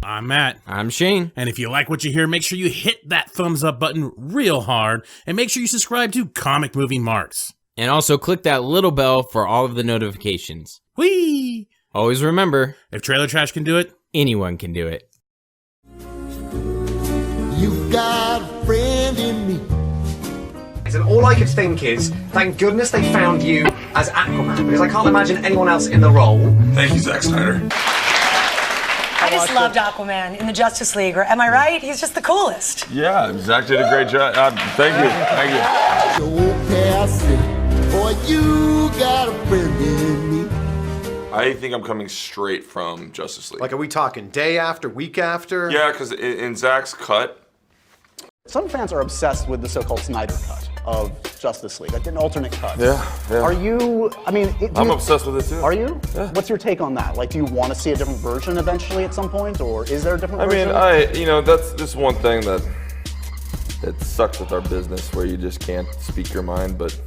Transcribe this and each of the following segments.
I'm Matt. I'm Shane. And if you like what you hear, make sure you hit that thumbs up button real hard and make sure you subscribe to Comic Movie Marks. And also click that little bell for all of the notifications. Whee! Always remember, if Trailer Trash can do it, anyone can do it. You've got a friend in me. And all I could think is, thank goodness they found you as Aquaman, because I can't imagine anyone else in the role. Thank you, Zack Snyder. I just loved Aquaman in the Justice League. Am I right? He's just the coolest. Yeah, Zack did a great job. Thank you. Your passing, boy, you got a friend in me. I think I'm coming straight from Justice League. Like, are we talking day after, week after? Yeah, because in Zack's cut. Some fans are obsessed with the so-called Snyder cut of Justice League, like an alternate cut. Yeah. Are you, I'm obsessed with it too. Are you? Yeah. What's your take on that? Like, do you want to see a different version eventually at some point, or is there a different version? That's just one thing that sucks with our business, where you just can't speak your mind, but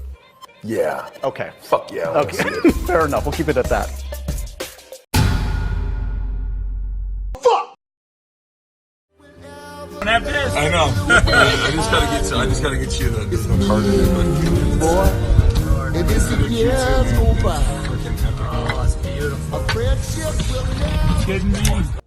yeah. Okay. Fuck yeah. Okay, fair enough, we'll keep it at that. I know. I just gotta get you the card in it, Boy, and as the years go by, Oh, it's beautiful. a friendship will never.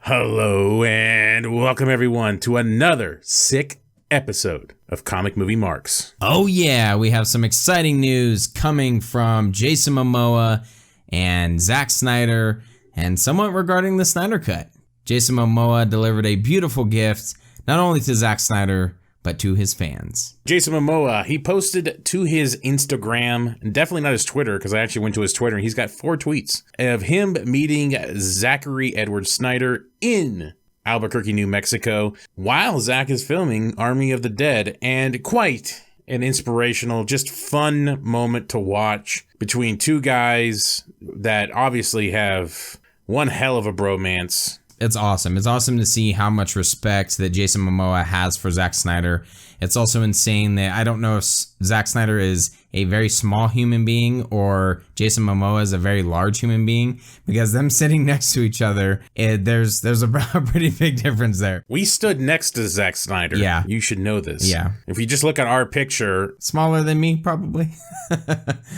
hello and welcome everyone to another sick episode of Comic Movie Marks. Oh yeah, we have some exciting news coming from Jason Momoa and Zack Snyder, and somewhat regarding the Snyder Cut. Jason Momoa delivered a beautiful gift, not only to Zack Snyder, but to his fans. Jason Momoa, he posted to his Instagram, and definitely not his Twitter, because I actually went to his Twitter, and he's got 4 tweets of him meeting Zachary Edward Snyder in Albuquerque, New Mexico, while Zack is filming Army of the Dead, and quite an inspirational, just fun moment to watch between two guys that obviously have one hell of a bromance. It's awesome. It's awesome to see how much respect that Jason Momoa has for Zack Snyder. It's also insane that I don't know if Zack Snyder is a very small human being or Jason Momoa is a very large human being, because them sitting next to each other, there's a pretty big difference there. We stood next to Zack Snyder. Yeah. You should know this. Yeah. If you just look at our picture. Smaller than me, probably.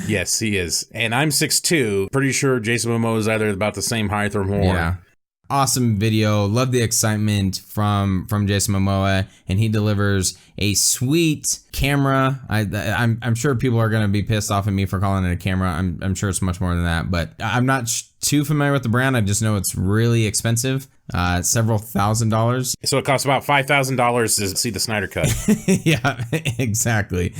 Yes, he is. And I'm 6'2". Pretty sure Jason Momoa is either about the same height or more. Yeah. Awesome video. Love the excitement from Jason Momoa, and he delivers a sweet camera. I'm sure people are gonna be pissed off at me for calling it a camera. I'm sure it's much more than that, but I'm not too familiar with the brand. I just know it's really expensive, several $1,000s. So it costs about $5,000 to see the Snyder Cut. Yeah, exactly.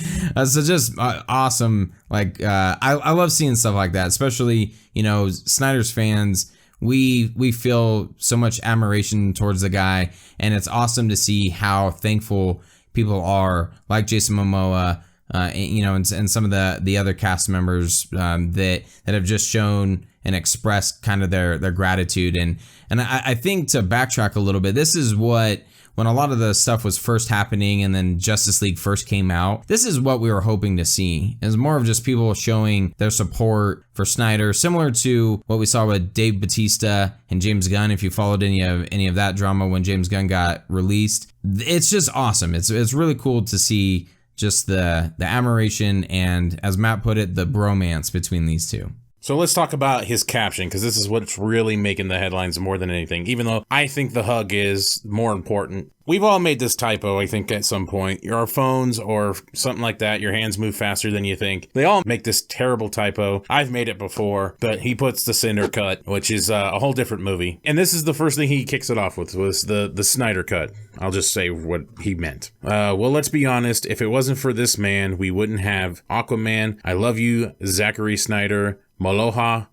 So just awesome. Like I love seeing stuff like that, especially Snyder's fans. We feel so much admiration towards the guy, and it's awesome to see how thankful people are, like Jason Momoa, and some of the other cast members that have just shown and expressed kind of their gratitude. And I think, to backtrack a little bit, this is what, when a lot of the stuff was first happening and then Justice League first came out, this is what we were hoping to see. It was more of just people showing their support for Snyder, similar to what we saw with Dave Bautista and James Gunn. If you followed any of that drama when James Gunn got released, it's just awesome. It's really cool to see just the admiration and, as Matt put it, the bromance between these two. So let's talk about his caption, because this is what's really making the headlines more than anything, even though I think the hug is more important. We've all made this typo, I think, at some point. Your phones or something like that, your hands move faster than you think. They all make this terrible typo. I've made it before, but he puts the Snydercut, which is a whole different movie. And this is the first thing he kicks it off with, was the Snydercut. I'll just say what he meant. Well, let's be honest. If it wasn't for this man, we wouldn't have Aquaman. I love you, Zachary Snyder. Mahalo.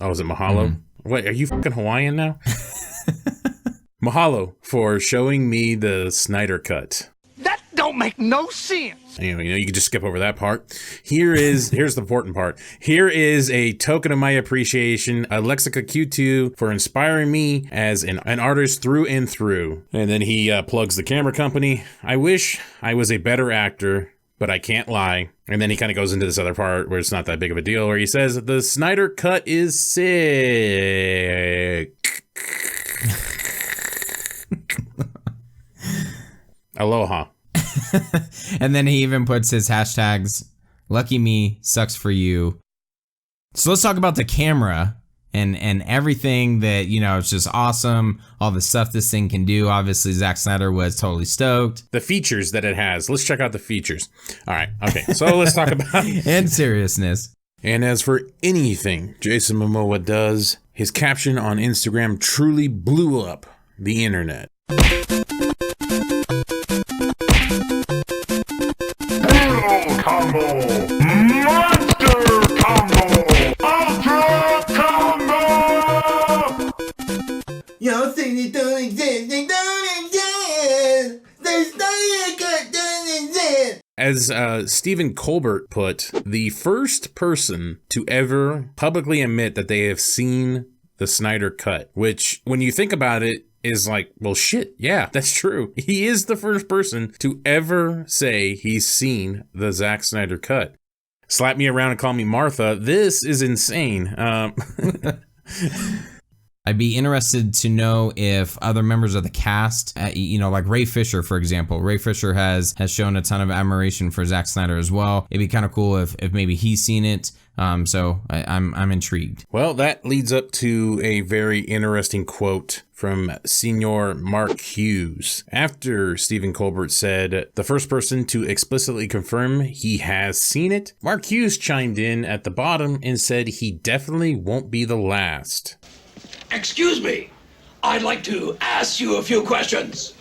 Oh, is it mahalo? Mm-hmm. Wait, are you fucking Hawaiian now? Mahalo for showing me the Snyder Cut. That don't don't make no sense. Anyway, you can just skip over that part. Here's the important part. Here is a token of my appreciation, Alexica Q2, for inspiring me as an artist through and through. And then he plugs the camera company. I wish I was a better actor, but I can't lie. And then he kind of goes into this other part where it's not that big of a deal, where he says, the Snyder Cut is sick. Aloha. And then he even puts his hashtags, lucky me, sucks for you. So let's talk about the camera and everything that, it's just awesome. All the stuff this thing can do. Obviously, Zack Snyder was totally stoked. The features that it has. Let's check out the features. All right. Okay. So let's talk about... and seriousness. And as for anything Jason Momoa does, his caption on Instagram truly blew up the internet. Combo, Monster Combo, Ultra Combo! Y'all think they don't exist, they don't exist! The Snydercut doesn't exist! As Stephen Colbert put, the first person to ever publicly admit that they have seen the Snyder Cut, which, when you think about it, is like, well, shit, yeah, that's true. He is the first person to ever say he's seen the Zack Snyder Cut. Slap me around and call me Martha. This is insane. I'd be interested to know if other members of the cast, like Ray Fisher, for example. Ray Fisher has shown a ton of admiration for Zack Snyder as well. It'd be kind of cool if maybe he's seen it. So I'm intrigued. Well, that leads up to a very interesting quote from Senior Mark Hughes. After Stephen Colbert said the first person to explicitly confirm he has seen it, Mark Hughes chimed in at the bottom and said he definitely won't be the last. Excuse me, I'd like to ask you a few questions.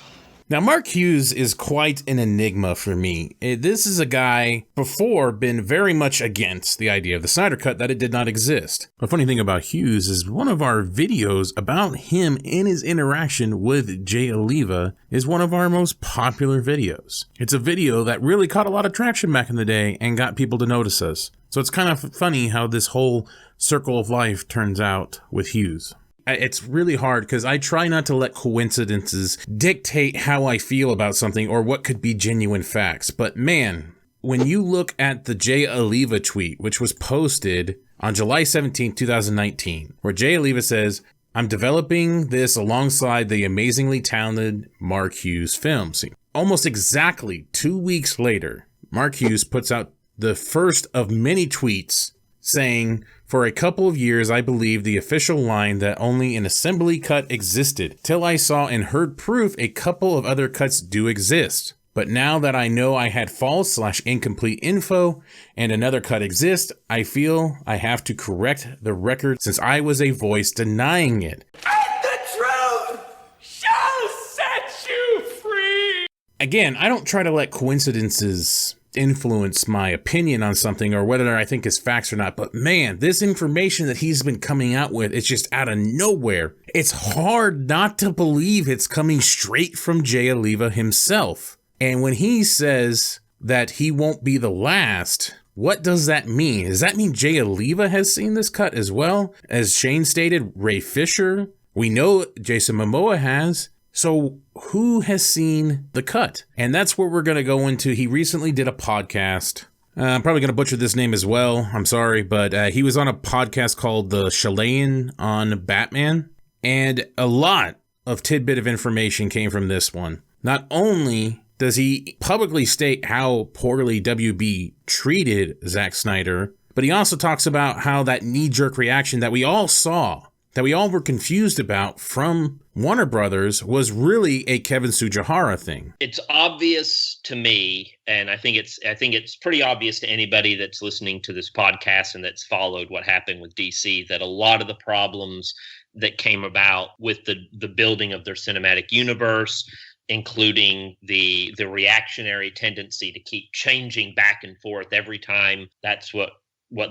Now, Mark Hughes is quite an enigma for me. This is a guy before been very much against the idea of the Snyder Cut, that it did not exist. The funny thing about Hughes is one of our videos about him and his interaction with Jay Oliva is one of our most popular videos. It's a video that really caught a lot of traction back in the day and got people to notice us. So it's kind of funny how this whole circle of life turns out with Hughes. It's really hard because I try not to let coincidences dictate how I feel about something or what could be genuine facts. But man, when you look at the Jay Oliva tweet, which was posted on July 17, 2019, where Jay Oliva says, I'm developing this alongside the amazingly talented Mark Hughes films. Almost exactly 2 weeks later, Mark Hughes puts out the first of many tweets saying, for a couple of years, I believed the official line that only an assembly cut existed, till I saw and heard proof a couple of other cuts do exist. But now that I know I had false/incomplete info and another cut exists, I feel I have to correct the record since I was a voice denying it. And the truth shall set you free! Again, I don't try to let coincidences influence my opinion on something or whether I think it's facts or not, but man, this information that he's been coming out with, it's just out of nowhere. It's hard not to believe it's coming straight from Jay Oliva himself. And when he says that he won't be the last, what does that mean? Does that mean Jay Oliva has seen this cut as well? As Shane stated, Ray Fisher, we know Jason Momoa has. So who has seen the cut? And that's what we're going to go into. He recently did a podcast. I'm probably going to butcher this name as well. I'm sorry, but he was on a podcast called The Chilean on Batman. And a lot of tidbit of information came from this one. Not only does he publicly state how poorly WB treated Zack Snyder, but he also talks about how that knee-jerk reaction that we all saw, that we all were confused about from Warner Brothers, was really a Kevin Tsujihara thing. It's obvious to me, and I think it's pretty obvious to anybody that's listening to this podcast and that's followed what happened with DC, that a lot of the problems that came about with the building of their cinematic universe, including the reactionary tendency to keep changing back and forth every time, that's what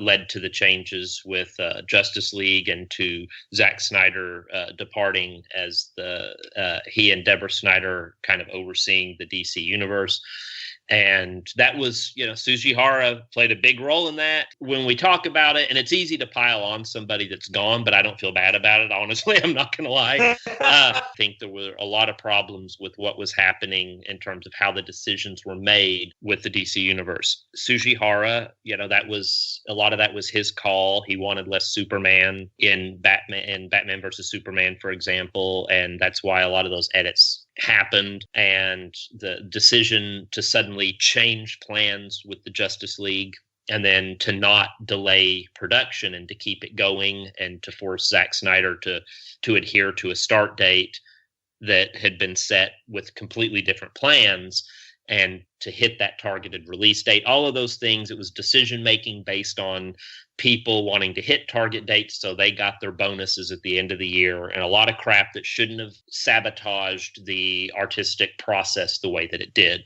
led to the changes with Justice League and to Zack Snyder departing as he and Deborah Snyder kind of overseeing the DC universe. And that was, Suji Hara played a big role in that. When we talk about it, and it's easy to pile on somebody that's gone, but I don't feel bad about it, honestly. I'm not going to lie. I think there were a lot of problems with what was happening in terms of how the decisions were made with the DC universe. Suji Hara, that was a lot of that was his call. He wanted less Superman in Batman versus Superman, for example, and that's why a lot of those edits happened. And the decision to suddenly change plans with the Justice League and then to not delay production and to keep it going and to force Zack Snyder to adhere to a start date that had been set with completely different plans and to hit that targeted release date. All of those things, it was decision making based on people wanting to hit target dates so they got their bonuses at the end of the year, and a lot of crap that shouldn't have sabotaged the artistic process the way that it did.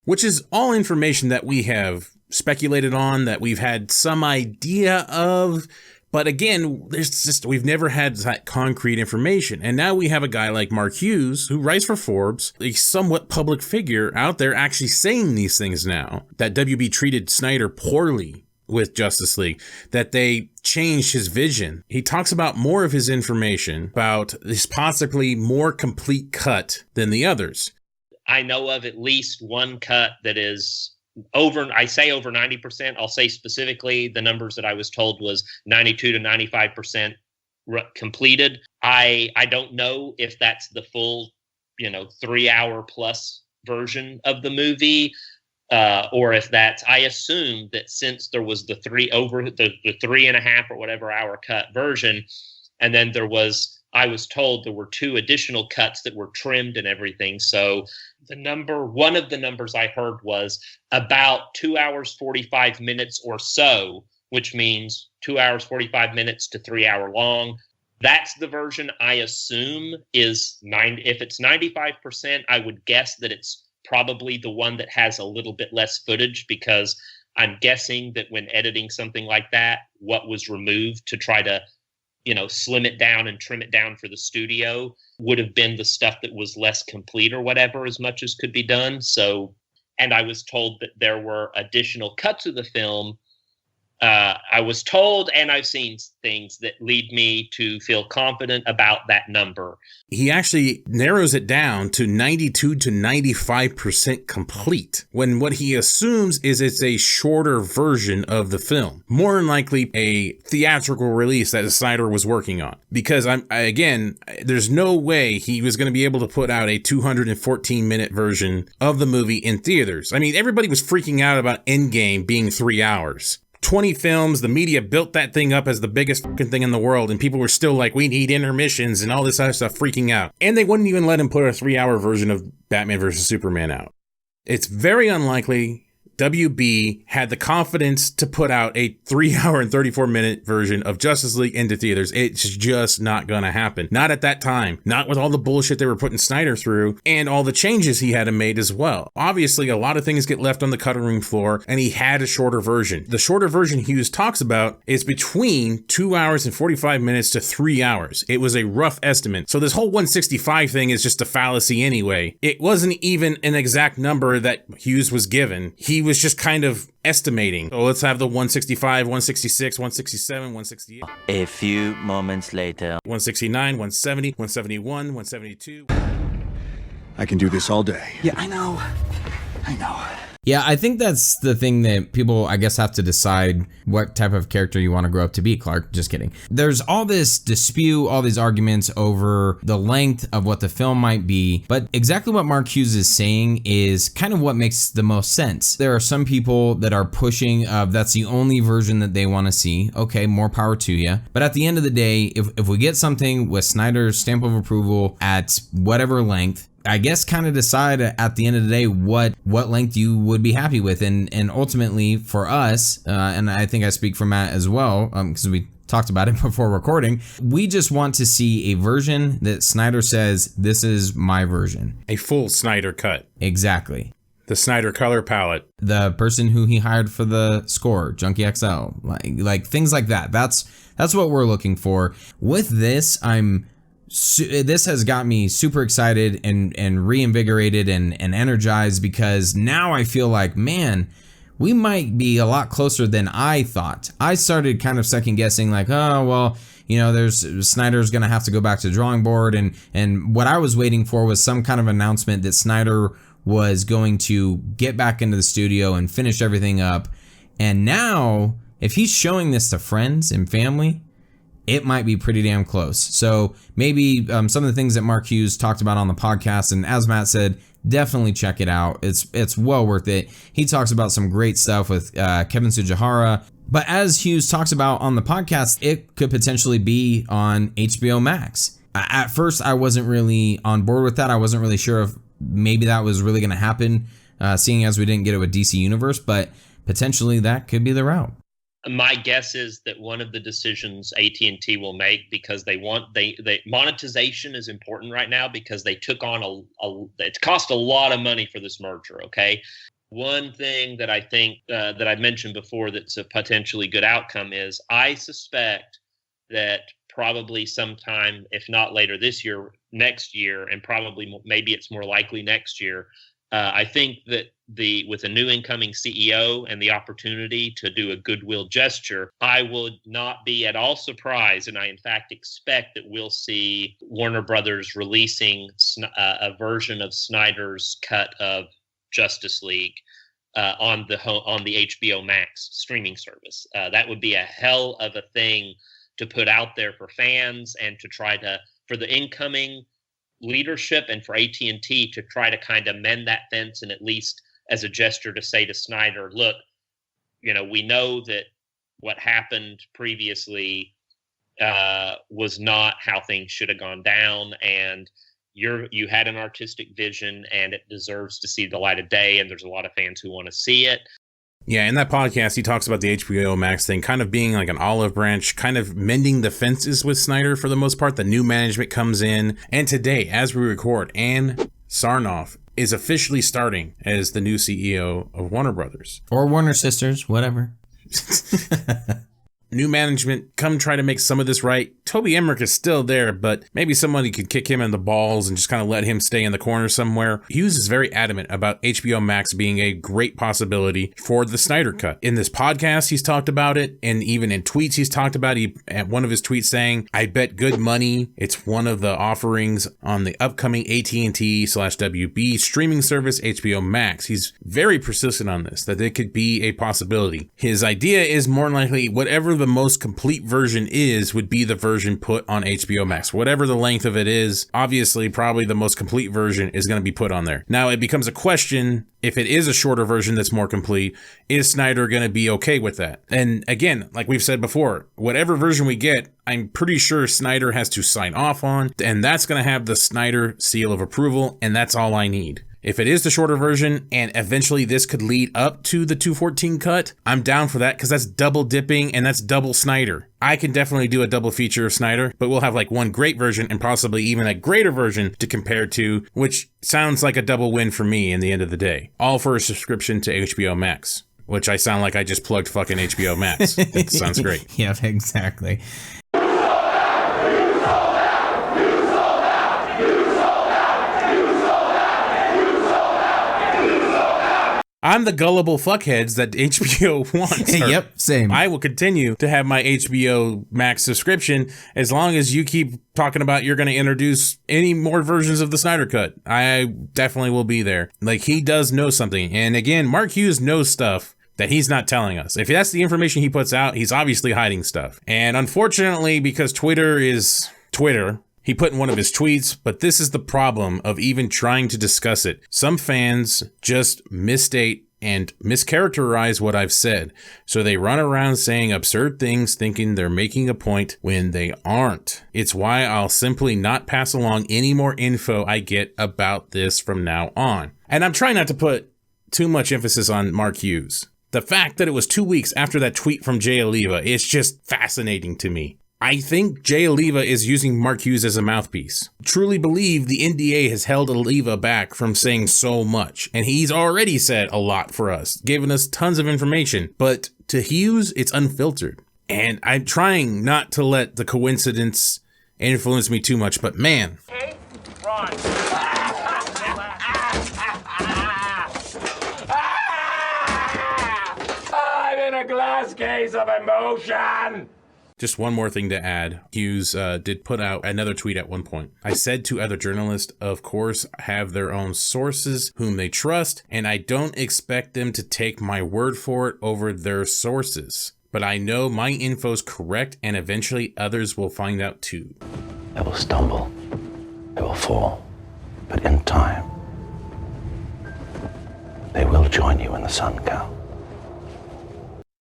Which is all information that we have speculated on, that we've had some idea of. But again, we've never had that concrete information. And now we have a guy like Mark Hughes, who writes for Forbes, a somewhat public figure out there actually saying these things now, that WB treated Snyder poorly with Justice League, that they changed his vision. He talks about more of his information about this possibly more complete cut than the others. I know of at least one cut that is over 90%. I'll say specifically the numbers that I was told was 92 to 95% completed. I don't know if that's the full, 3 hour plus version of the movie, or if that's, I assume that since there was the 3.5 or whatever hour cut version, and then I was told there were 2 additional cuts that were trimmed and everything. So one of the numbers I heard was about 2 hours, 45 minutes or so, which means 2 hours, 45 minutes to 3 hour long. That's the version I assume is if it's 95%, I would guess that it's probably the one that has a little bit less footage, because I'm guessing that when editing something like that, what was removed to try to slim it down and trim it down for the studio would have been the stuff that was less complete or whatever, as much as could be done. So, and I was told that there were additional cuts of the film. I was told, and I've seen things that lead me to feel confident about that number. He actually narrows it down to 92 to 95% complete, when what he assumes is it's a shorter version of the film, more than likely a theatrical release that Snyder was working on. Because there's no way he was going to be able to put out a 214-minute version of the movie in theaters. I mean, everybody was freaking out about Endgame being 3 hours. 20 films, the media built that thing up as the biggest fucking thing in the world, and people were still like, we need intermissions and all this other stuff, freaking out. And they wouldn't even let him put a 3 hour version of Batman vs. Superman out. It's very unlikely WB had the confidence to put out a 3 hour and 34-minute version of Justice League into theaters. It's just not gonna happen. Not at that time. Not with all the bullshit they were putting Snyder through and all the changes he had to made as well. Obviously, a lot of things get left on the cutting room floor, and he had a shorter version. The shorter version Hughes talks about is between 2 hours and 45 minutes to 3 hours. It was a rough estimate. So this whole 165 thing is just a fallacy anyway. It wasn't even an exact number that Hughes was given. He was just kind of estimating. So let's have the 165, 166, 167, 168. A few moments later. 169, 170, 171, 172. I can do this all day. Yeah, I know. Yeah, I think that's the thing that people, I guess, have to decide what type of character you want to grow up to be, Clark. Just kidding. There's all this dispute, all these arguments over the length of what the film might be, but exactly what Mark Hughes is saying is kind of what makes the most sense. There are some people that are pushing that's the only version that they want to see. Okay, more power to you. But at the end of the day, if we get something with Snyder's stamp of approval at whatever length, I guess kind of decide at the end of the day what length you would be happy with, and ultimately for us, and I think I speak for Matt as well, because we talked about it before recording, we just want to see a version that Snyder says, this is my version. A full Snyder cut. Exactly. The Snyder color palette. The person who he hired for the score, Junkie XL, like things like that. That's what we're looking for. With this, I'm this has got me super excited and reinvigorated and energized, because now I feel like, man, we might be a lot closer than I thought. I started kind of second guessing, like, oh, well, you know, Snyder's going to have to go back to the drawing board. And what I was waiting for was some kind of announcement that Snyder was going to get back into the studio and finish everything up. And now, if he's showing this to friends and family, it might be pretty damn close. So maybe some of the things that Mark Hughes talked about on the podcast, and as Matt said, definitely check it out. It's well worth it. He talks about some great stuff with Kevin Tsujihara. But as Hughes talks about on the podcast, it could potentially be on HBO Max. At first, I wasn't really on board with that. I wasn't really sure if maybe that was really going to happen, seeing as we didn't get it with DC Universe, but potentially that could be the route. My guess is that one of the decisions AT&T will make, because they monetization is important right now, because they took on it cost a lot of money for this merger. Okay. One thing that I think that I mentioned before that's a potentially good outcome is, I suspect that probably sometime, if not later this year, next year, and probably maybe it's more likely next year, I think that with a new incoming CEO and the opportunity to do a goodwill gesture, I would not be at all surprised, and I in fact expect that we'll see Warner Brothers releasing a version of Snyder's cut of Justice League on the HBO Max streaming service. That would be a hell of a thing to put out there for fans, and to try to, for the incoming leadership and for AT&T to try to kind of mend that fence, and at least as a gesture to say to Snyder, look, you know, we know that what happened previously was not how things should have gone down, and you had an artistic vision, and it deserves to see the light of day, and there's a lot of fans who want to see it. Yeah, in that podcast, he talks about the HBO Max thing kind of being like an olive branch, kind of mending the fences with Snyder for the most part. The new management comes in, and today, as we record, Ann Sarnoff is officially starting as the new CEO of Warner Brothers. Or Warner Sisters, whatever. New management come try to make some of this right. Toby Emmerich is still there, but maybe somebody could kick him in the balls and just kind of let him stay in the corner somewhere. Hughes is very adamant about HBO Max being a great possibility for the Snyder Cut. In this podcast, he's talked about it, and even in tweets, he's talked about it. At one of his tweets saying, I bet good money it's one of the offerings on the upcoming AT&T/WB streaming service, HBO Max. He's very persistent on this, that it could be a possibility. His idea is more likely whatever the most complete version is would be the version put on HBO Max. Whatever the length of it is, obviously probably the most complete version is going to be put on there. Now it becomes a question, if it is a shorter version that's more complete, is Snyder going to be okay with that? And again, like we've said before, whatever version we get, I'm pretty sure Snyder has to sign off on, and that's going to have the Snyder seal of approval, and that's all I need. If it is the shorter version and eventually this could lead up to the 214 cut, I'm down for that, because that's double dipping and that's double Snyder. I can definitely do a double feature of Snyder, but we'll have like one great version and possibly even a greater version to compare to, which sounds like a double win for me in the end of the day. All for a subscription to HBO Max, which I sound like I just plugged fucking HBO Max. That sounds great. Yeah, exactly. I'm the gullible fuckheads that HBO wants. Yep, same. I will continue to have my HBO Max subscription as long as you keep talking about you're going to introduce any more versions of the Snyder Cut. I definitely will be there. Like, he does know something. And again, Mark Hughes knows stuff that he's not telling us. If that's the information he puts out, he's obviously hiding stuff. And unfortunately, because Twitter is Twitter, he put in one of his tweets, but this is the problem of even trying to discuss it. Some fans just misstate and mischaracterize what I've said. So they run around saying absurd things thinking they're making a point when they aren't. It's why I'll simply not pass along any more info I get about this from now on. And I'm trying not to put too much emphasis on Mark Hughes. The fact that it was 2 weeks after that tweet from Jay Oliva is just fascinating to me. I think Jay Oliva is using Mark Hughes as a mouthpiece. Truly believe the NDA has held Oliva back from saying so much, and he's already said a lot for us, given us tons of information, but to Hughes, it's unfiltered. And I'm trying not to let the coincidence influenced me too much, but man. Okay, Ron. I'm in a glass case of emotion. Just one more thing to add. Hughes did put out another tweet at one point. I said to other journalists, of course, have their own sources whom they trust, and I don't expect them to take my word for it over their sources. But I know my info's correct, and eventually others will find out too. They will stumble. They will fall. But in time, they will join you in the sun, Cal.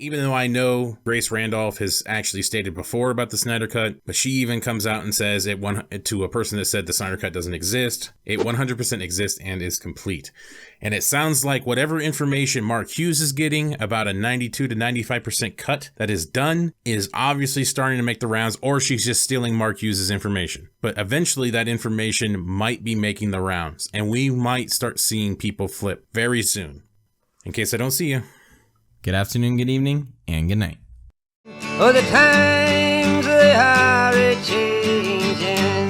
Even though I know Grace Randolph has actually stated before about the Snyder Cut, but she even comes out and says to a person that said the Snyder Cut doesn't exist, it 100% exists and is complete. And it sounds like whatever information Mark Hughes is getting about a 92 to 95% cut that is done is obviously starting to make the rounds, or she's just stealing Mark Hughes' information. But eventually that information might be making the rounds, and we might start seeing people flip very soon. In case I don't see you. Good afternoon, good evening, and good night. Oh, the times they are a changing.